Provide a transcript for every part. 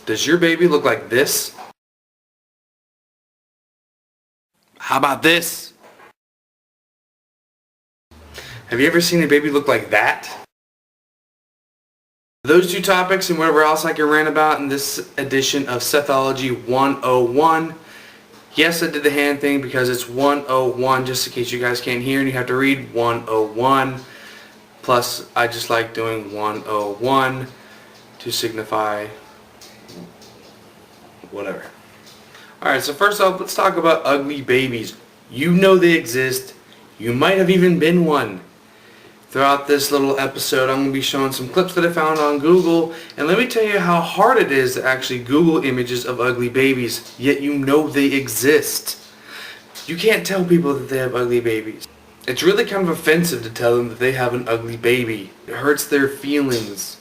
Does your baby look like this? How about this? Have you ever seen a baby look like that? Those two topics and whatever else I can rant about in this edition of Sethology 101. Yes, I did the hand thing because it's 101, just in case you guys can't hear and you have to read 101. Plus, I just like doing 101 to signify whatever. Alright, so first off, let's talk about ugly babies. You know they exist. You might have even been one. Throughout this little episode, I'm going to be showing some clips that I found on Google, and let me tell you how hard it is to actually Google images of ugly babies, yet you know they exist. You can't tell people that they have ugly babies. It's really kind of offensive to tell them that they have an ugly baby. It hurts their feelings.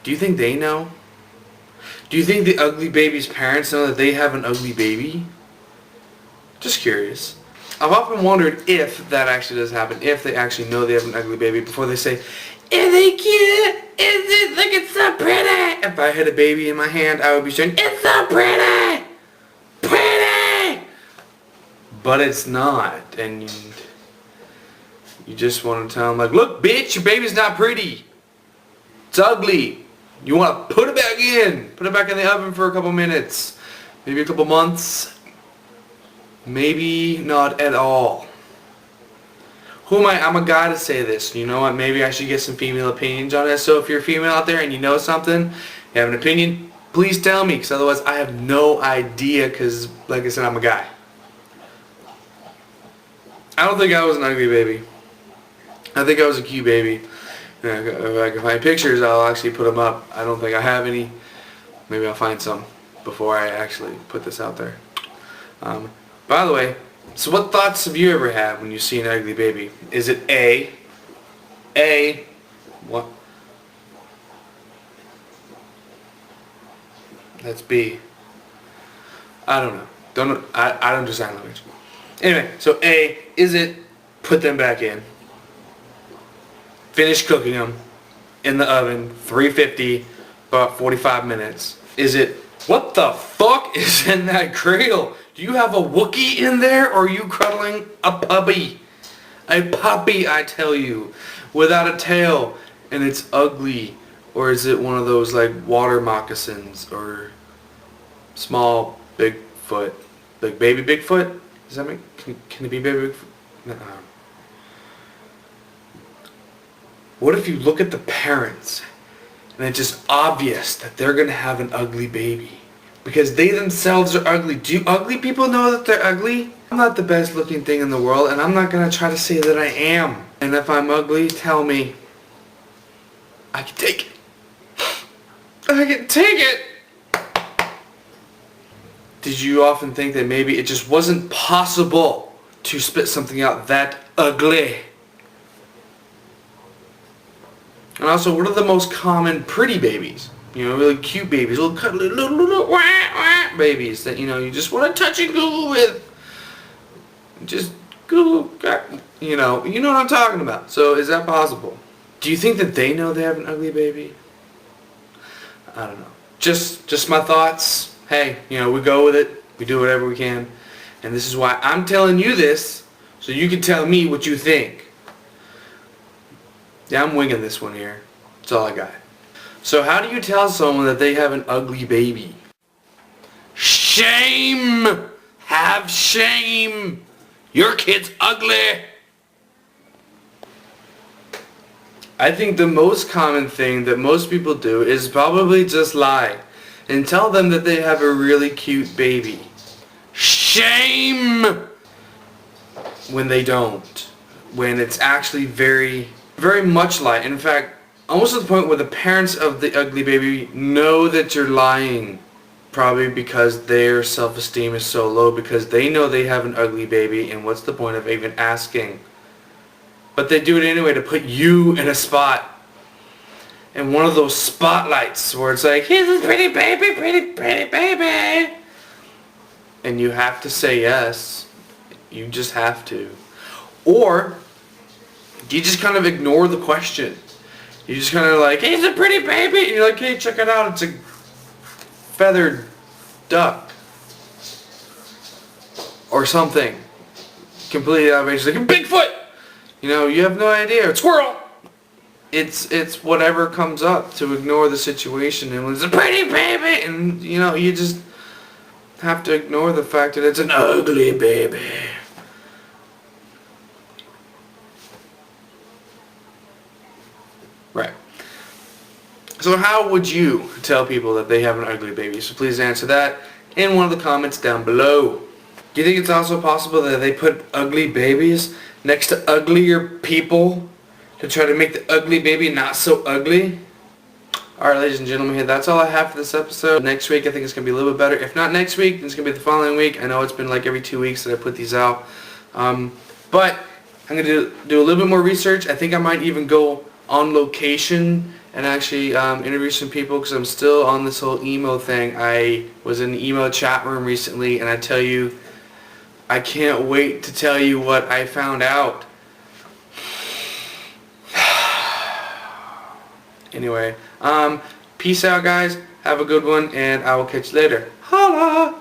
Do you think they know? Do you think the ugly baby's parents know that they have an ugly baby? Just curious. I've often wondered if that actually does happen, if they actually know they have an ugly baby before they say, "Is he cute? Is it? Look, it's so pretty." If I had a baby in my hand, I would be saying, "It's so pretty! Pretty!" But it's not, and you just want to tell them, like, "Look, bitch, your baby's not pretty. It's ugly. You want to put it back in. Put it back in the oven for a couple minutes. Maybe a couple months. Maybe not at all." Who am I? I'm a guy to say this. You know what? Maybe I should get some female opinions on this. So if you're a female out there and you know something, you have an opinion, please tell me. Because otherwise I have no idea. Because like I said, I'm a guy. I don't think I was an ugly baby. I think I was a cute baby. If I can find pictures, I'll actually put them up. I don't think I have any. Maybe I'll find some before I actually put this out there. By the way, so what thoughts have you ever had when you see an ugly baby? Is it what? That's B. I don't know. I don't do sign language. Anyway, so A, is it put them back in? Finish cooking them in the oven, 350, about 45 minutes. Is it, what the fuck is in that cradle? Do you have a Wookiee in there, or are you cuddling a puppy? A puppy, I tell you, without a tail, and it's ugly. Or is it one of those like water moccasins, or small Bigfoot? Like baby Bigfoot? Does that make, can it be baby Bigfoot? No. What if you look at the parents and it's just obvious that they're going to have an ugly baby? Because they themselves are ugly. Do ugly people know that they're ugly? I'm not the best looking thing in the world, and I'm not going to try to say that I am. And if I'm ugly, tell me. I can take it. I can take it! Did you often think that maybe it just wasn't possible to spit something out that ugly? And also, what are the most common pretty babies? You know, really cute babies, little cuddly, little wah, wah babies that, you know, you just want to touch and Google with. Just Google, you know what I'm talking about. So, is that possible? Do you think that they know they have an ugly baby? I don't know. Just my thoughts. Hey, you know, we go with it. We do whatever we can. And this is why I'm telling you this, so you can tell me what you think. Yeah, I'm winging this one here. That's all I got. So how do you tell someone that they have an ugly baby? Shame! Have shame! Your kid's ugly! I think the most common thing that most people do is probably just lie and tell them that they have a really cute baby. Shame! When they don't. When it's actually very much lie. In fact, almost to the point where the parents of the ugly baby know that you're lying. Probably because their self-esteem is so low, because they know they have an ugly baby, and what's the point of even asking? But they do it anyway to put you in a spot. And one of those spotlights where it's like, here's this pretty baby, pretty baby. And you have to say yes. You just have to. Or you just kind of ignore the question. You just kind of like, hey, it's a pretty baby. And you're like, hey, check it out. It's a feathered duck or something. Completely outrageous, like a Bigfoot! You know, you have no idea. It's squirrel! It's whatever comes up to ignore the situation, and it's a pretty baby, and you know, you just have to ignore the fact that it's an ugly baby. Right. So how would you tell people that they have an ugly baby? So please answer that in one of the comments down below. Do you think it's also possible that they put ugly babies next to uglier people to try to make the ugly baby not so ugly? Alright, ladies and gentlemen, that's all I have for this episode. Next week I think it's going to be a little bit better. If not next week, then it's going to be the following week. I know it's been like every 2 weeks that I put these out. But I'm going to do a little bit more research. I think I might even go on location and actually interview some people, because I'm still on this whole emo thing. I was in the emo chat room recently, and I tell you, I can't wait to tell you what I found out. Anyway, peace out, guys. Have a good one, and I will catch you later. Holla!